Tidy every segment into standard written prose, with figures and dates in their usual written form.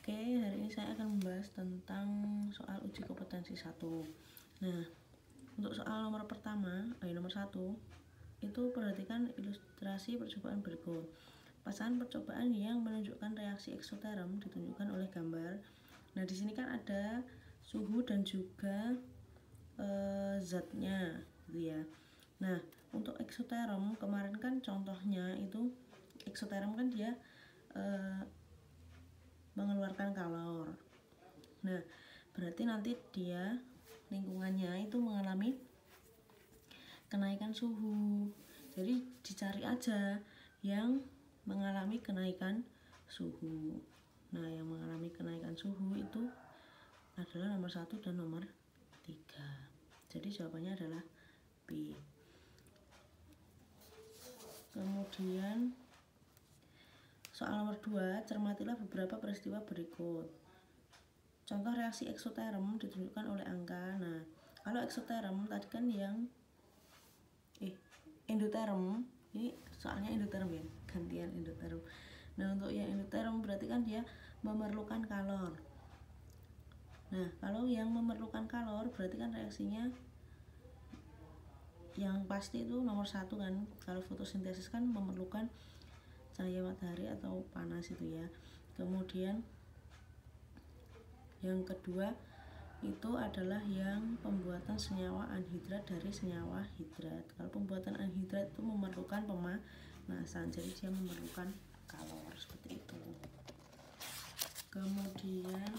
Oke, hari ini saya akan membahas tentang soal uji kompetensi 1. Nah, untuk soal nomor pertama, nomor 1, itu perhatikan ilustrasi percobaan berikut. Pasangan percobaan yang menunjukkan reaksi eksoterm ditunjukkan oleh gambar. Nah, di sini kan ada suhu dan juga zatnya, gitu ya. Nah, untuk eksoterm kemarin kan contohnya itu eksoterm kan dia mengeluarkan kalor. Nah, berarti nanti dia lingkungannya itu mengalami kenaikan suhu. Jadi dicari aja yang mengalami kenaikan suhu. Nah, yang mengalami kenaikan suhu itu adalah nomor 1 dan nomor 3. Jadi jawabannya adalah B. Kemudian soal nomor 2, cermatilah beberapa peristiwa berikut. Contoh reaksi eksoterm ditunjukkan oleh angka. Nah, kalau eksoterm tadi kan yang endoterm, ini soalnya endoterm ya, gantian endoterm. Nah, untuk yang endoterm berarti kan dia memerlukan kalor. Nah, kalau yang memerlukan kalor berarti kan reaksinya yang pasti itu nomor 1 kan. Kalau fotosintesis kan memerlukan cahaya matahari atau panas itu ya. Kemudian yang kedua itu adalah yang pembuatan senyawa anhidrat dari senyawa hidrat. Kalau pembuatan anhidrat itu memerlukan pemanasan, jadi dia memerlukan kalor seperti itu. Kemudian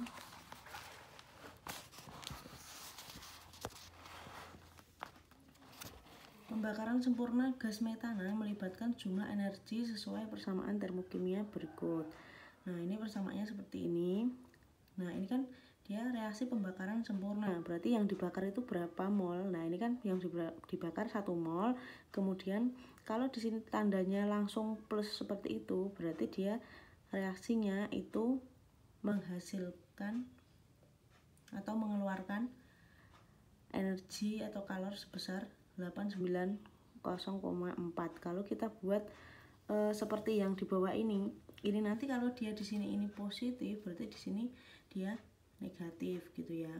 pembakaran sempurna gas metana melibatkan jumlah energi sesuai persamaan termokimia berikut. Nah, ini persamaannya seperti ini. Nah, ini kan dia reaksi pembakaran sempurna, berarti yang dibakar itu berapa mol. Nah, ini kan yang dibakar 1 mol. Kemudian kalau di sini tandanya langsung plus seperti itu, berarti dia reaksinya itu menghasilkan atau mengeluarkan energi atau kalor sebesar 890,4. Kalau kita buat seperti yang di bawah ini nanti kalau dia di sini ini positif, berarti di sini dia negatif gitu ya.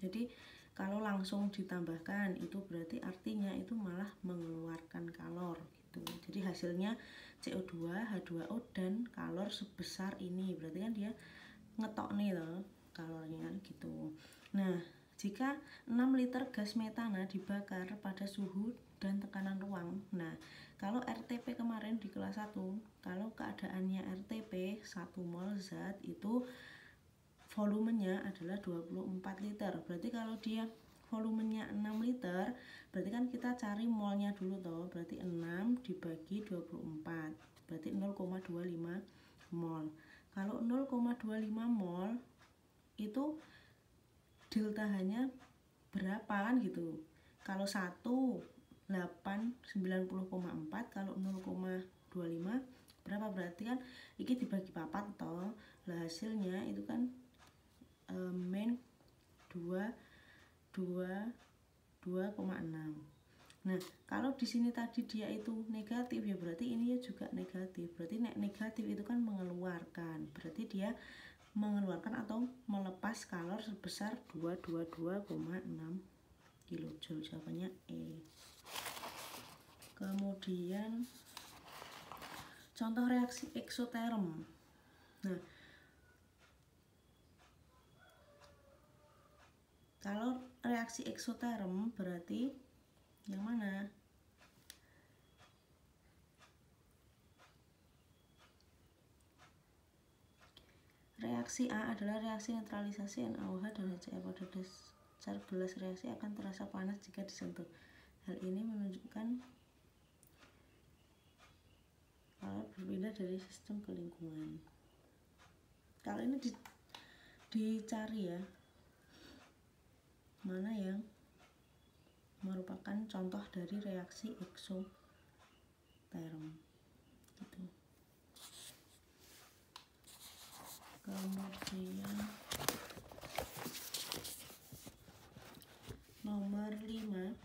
Jadi kalau langsung ditambahkan itu berarti artinya itu malah mengeluarkan kalor gitu. Jadi hasilnya CO2, H2O dan kalor sebesar ini. Berarti kan dia ngetok nih loh kalornya gitu. Nah, jika 6 liter gas metana dibakar pada suhu dan tekanan ruang. Nah, kalau RTP kemarin di kelas 1, kalau keadaannya RTP 1 mol zat itu volumenya adalah 24 liter. Berarti kalau dia volumenya 6 liter, berarti kan kita cari molnya dulu toh. Berarti 6 dibagi 24, berarti 0,25 mol. Kalau 0,25 mol itu delta H-nya berapa kan gitu. Kalau 1 890,4, kalau 0,25 berapa, berarti kan ini dibagi 4 toh. Lah hasilnya itu kan min 2,6. Nah, kalau di sini tadi dia itu negatif ya berarti ini juga negatif. Berarti negatif itu kan mengeluarkan. Berarti dia mengeluarkan atau melepas kalor sebesar 222,6 kilojoule. Jawabannya E. Kemudian contoh reaksi eksoterm. Nah, kalau reaksi eksoterm berarti yang mana? Reaksi A adalah reaksi neutralisasi NaOH dan HCl. Pada dasar gelas reaksi akan terasa panas jika disentuh. Hal ini menunjukkan kalor berpindah dari sistem ke lingkungan. Kalau ini dicari ya, mana yang merupakan contoh dari reaksi eksoterm gitu. Kemudian nomor 5,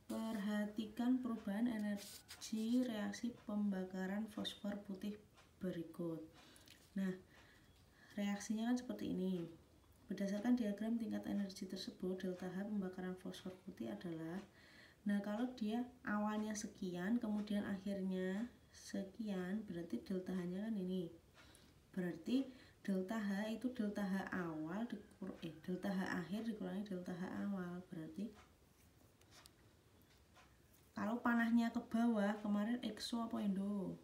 perhatikan perubahan energi reaksi pembakaran fosfor putih berikut. Nah, reaksinya kan seperti ini. Berdasarkan diagram tingkat energi tersebut, delta H pembakaran fosfor putih adalah, nah kalau dia awalnya sekian, kemudian akhirnya sekian, berarti delta H-nya kan ini. Berarti delta H itu delta H awal delta H akhir dikurangi delta H awal. Berarti kalau panahnya ke bawah, kemarin exo apa endo?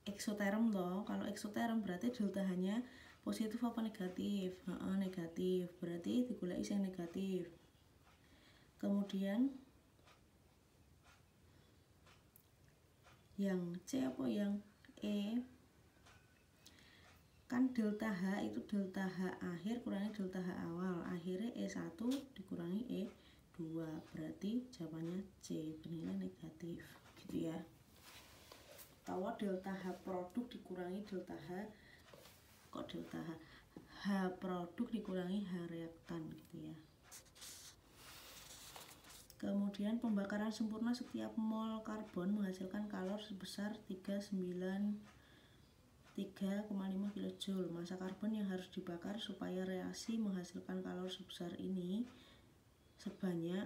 Eksoterm loh. Kalau eksoterm berarti delta H-nya positif apa negatif? Negatif. Berarti digoleki yang negatif. Kemudian yang C apa yang E? Kan delta H itu delta H akhir kurangi delta H awal. Akhirnya E1 dikurangi E2. Berarti jawabannya C, bernilai negatif. Gitu ya. Bahwa delta H produk dikurangi delta H, kok delta H? H produk dikurangi H reaktan gitu ya. Kemudian pembakaran sempurna setiap mol karbon menghasilkan kalor sebesar 3,5 kJ. Masa karbon yang harus dibakar supaya reaksi menghasilkan kalor sebesar ini sebanyak,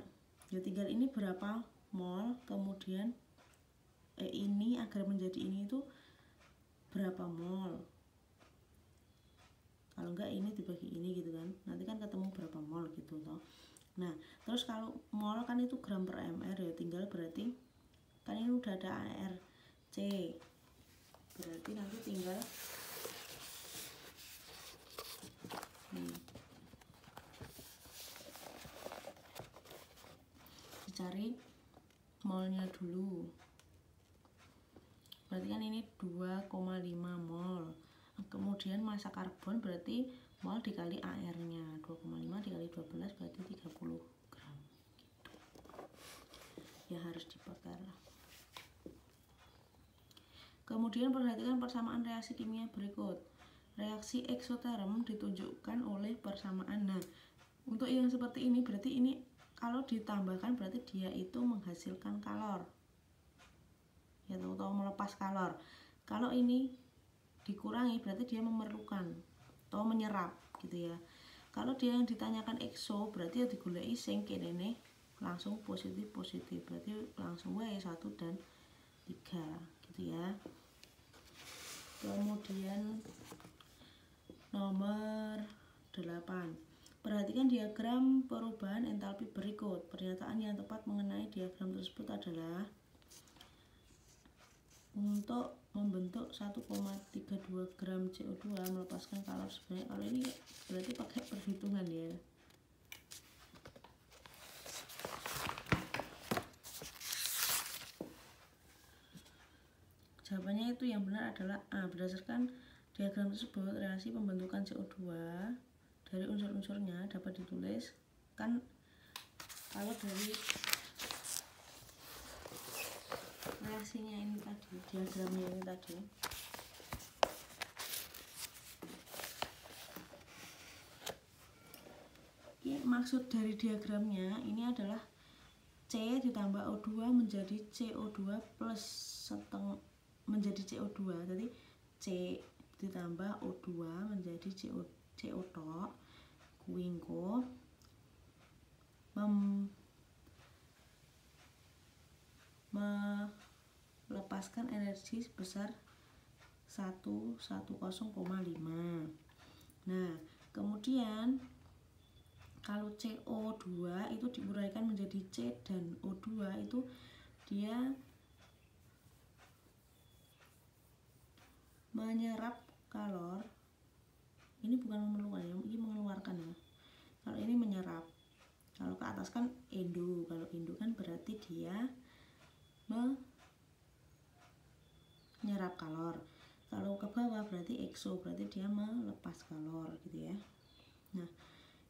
ya tinggal ini berapa mol, kemudian ini agar menjadi ini itu berapa mol. Kalau enggak ini dibagi ini gitu kan, nanti kan ketemu berapa mol gitu loh. Nah terus kalau mol kan itu gram per mr ya, tinggal berarti kan ini udah ada ARC, berarti nanti tinggal dicari molnya dulu. Berarti kan ini 2,5 mol. Kemudian massa karbon berarti mol dikali AR nya 2,5 dikali 12 berarti 30 gram gitu. Ya harus dibakar. Kemudian perhatikan persamaan reaksi kimia berikut. Reaksi eksoterm ditunjukkan oleh persamaan. Nah untuk yang seperti ini berarti ini kalau ditambahkan berarti dia itu menghasilkan kalor ya, atau melepas kalor. Kalau ini dikurangi berarti dia memerlukan atau menyerap gitu ya. Kalau dia yang ditanyakan exo berarti ya digoleki sing kene langsung positif, berarti langsung wae 1 dan 3 gitu ya. Kemudian nomor 8, perhatikan diagram perubahan entalpi berikut. Pernyataan yang tepat mengenai diagram tersebut adalah untuk membentuk 1,32 gram CO2 melepaskan kalor sebanyak, kalau ini berarti pakai perhitungan ya. Jawabannya itu yang benar adalah A. Berdasarkan diagram tersebut, reaksi pembentukan CO2 dari unsur-unsurnya dapat ditulis kan kalau dari reaksinya ini tadi, diagramnya ini tadi, ini maksud dari diagramnya ini adalah C ditambah O2 menjadi CO2 plus setengah menjadi CO2. Jadi C ditambah O2 menjadi CO tok kuingko melepaskan energi sebesar 110,5. Nah kemudian kalau CO2 itu diuraikan menjadi C dan O2 itu dia menyerap kalor. Ini bukan memerlukan ya, ini mengeluarkan ya. Kalau ini menyerap, kalau ke atas kan endo. Kalau endo kan berarti dia menyerap kalor. Kalau ke bawah berarti exo, berarti dia melepas kalor gitu ya. Nah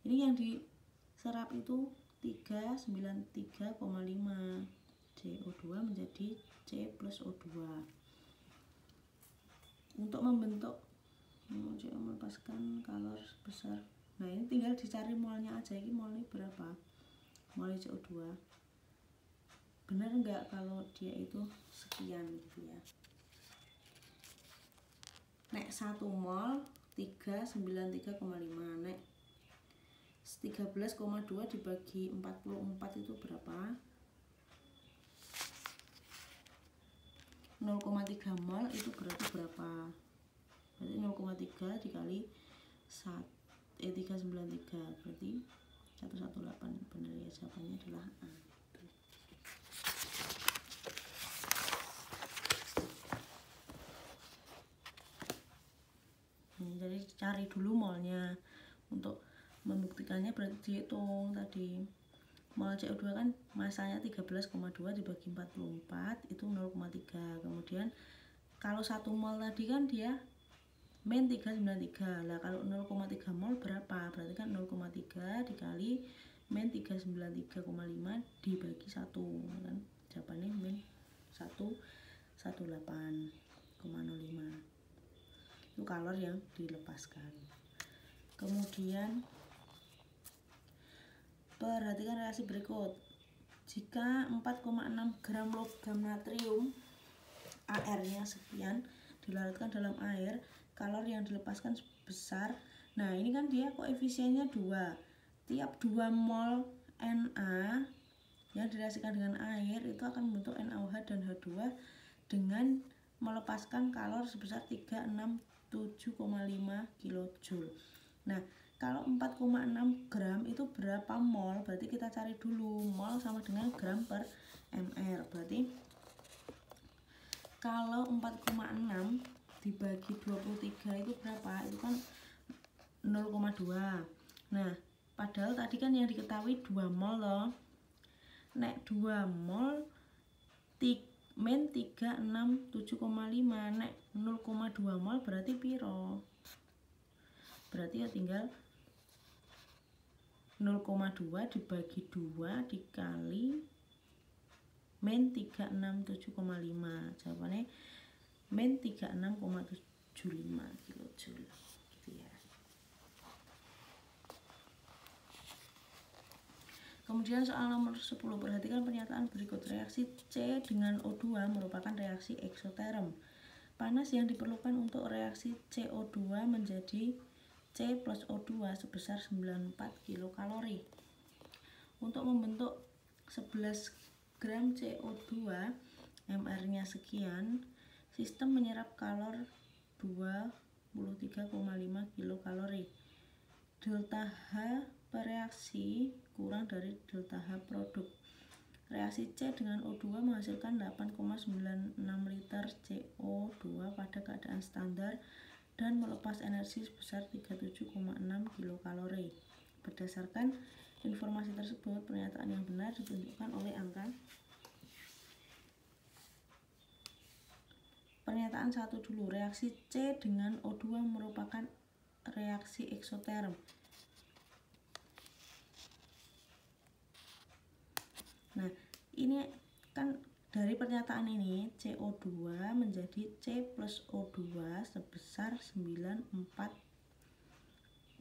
ini yang diserap itu 393,5 CO2 menjadi C plus O2. Untuk membentuk CO melepaskan kalor sebesar, nah ini tinggal dicari molnya aja, ini molnya berapa, mol CO2 benar enggak kalau dia itu sekian gitu ya. Nek 1 mol 393,5, nek 13,2 dibagi 44 itu berapa? 0,3 mol itu berarti berapa? Berarti 0,3 dikali 393 berarti 118. Benar ya, jawabannya adalah A. Jadi cari dulu molnya. Untuk membuktikannya berarti dihitung tadi. Mol CO2 kan masanya 13,2 dibagi 44 itu 0,3. Kemudian kalau 1 mol tadi kan dia min 393. Lah kalau 0,3 mol berapa? Berarti kan 0,3 dikali min 393,5 dibagi 1 kan. Jawabannya min 118,05. Itu kalor yang dilepaskan. Kemudian perhatikan reaksi berikut. Jika 4,6 gram logam natrium AR-nya sekian dilarutkan dalam air, kalor yang dilepaskan sebesar, nah ini kan dia koefisiennya 2. Tiap 2 mol Na yang direaksikan dengan air itu akan membentuk NaOH dan H2 dengan melepaskan kalor sebesar 367,5 kJ. Nah, kalau 4,6 gram itu berapa mol? Berarti kita cari dulu. Mol sama dengan gram per mr. Berarti kalau 4,6 dibagi 23 itu berapa? Itu kan 0,2. Nah, padahal tadi kan yang diketahui 2 mol loh. Nek 2 mol min 367,5, nek 0,2 mol berarti piro? Berarti ya tinggal 0,2 dibagi 2 dikali min 367,5. Jawabannya min 36,75 kJ gitu ya. Kemudian soal nomor 10, perhatikan pernyataan berikut. Reaksi C dengan O2 merupakan reaksi eksoterm. Panas yang diperlukan untuk reaksi CO2 menjadi C plus O2 sebesar 94 kilokalori. Untuk membentuk 11 gram CO2 MR-nya sekian, sistem menyerap kalor 23,5 kilokalori. Delta H per reaksi kurang dari delta H produk. Reaksi C dengan O2 menghasilkan 8,96 liter CO2 pada keadaan standar dan melepas energi sebesar 37,6 kilokalori. Berdasarkan informasi tersebut, pernyataan yang benar ditunjukkan oleh angka. Pernyataan 1 dulu. Reaksi C dengan O2 merupakan reaksi eksoterm. Nah, ini kan dari pernyataan ini CO2 menjadi C plus O2 sebesar 94.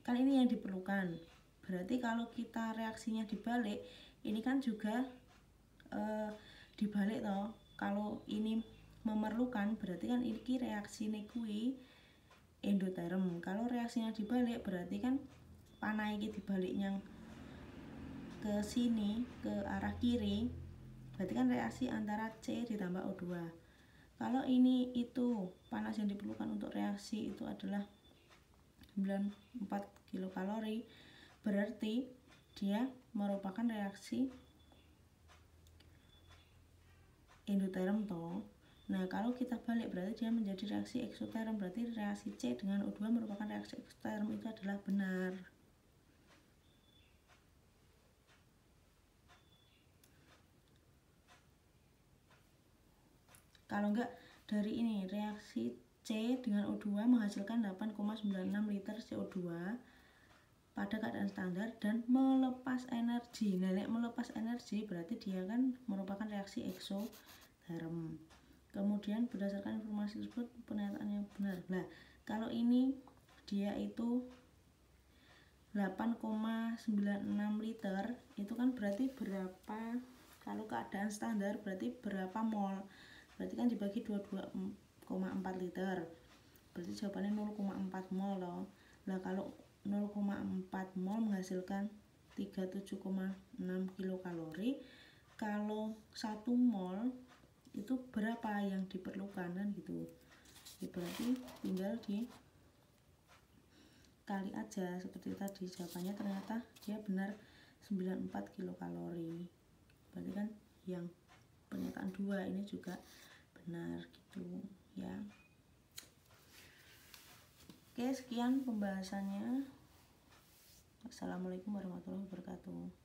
Kan ini yang diperlukan. Berarti kalau kita reaksinya dibalik, ini kan juga dibalik toh. Kalau ini memerlukan berarti kan ini reaksi kuwi endoterm. Kalau reaksinya dibalik berarti kan panah iki dibalik yang ke sini, ke arah kiri, berarti kan reaksi antara C ditambah O2. Kalau ini itu panas yang diperlukan untuk reaksi itu adalah 94 kilokalori, berarti dia merupakan reaksi endoterm toh. Nah, kalau kita balik berarti dia menjadi reaksi eksoterm, berarti reaksi C dengan O2 merupakan reaksi eksoterm, itu adalah benar. Kalau enggak, dari ini reaksi C dengan O2 menghasilkan 8,96 liter CO2 pada keadaan standar dan melepas energi. Nah, melepas energi berarti dia kan merupakan reaksi eksoterm. Kemudian berdasarkan informasi tersebut pernyataan yang benar. Nah, kalau ini dia itu 8,96 liter, itu kan berarti berapa, kalau keadaan standar berarti berapa mol, berarti kan dibagi 22,4 liter, berarti jawabannya 0,4 mol loh. Nah kalau 0,4 mol menghasilkan 37,6 kilokalori, kalau 1 mol itu berapa yang diperlukan kan gitu ya, berarti tinggal di kali aja seperti tadi. Jawabannya ternyata dia benar 94 kilokalori, berarti kan yang pernyataan 2 ini juga benar gitu ya. Oke, sekian pembahasannya. Assalamualaikum warahmatullahi wabarakatuh.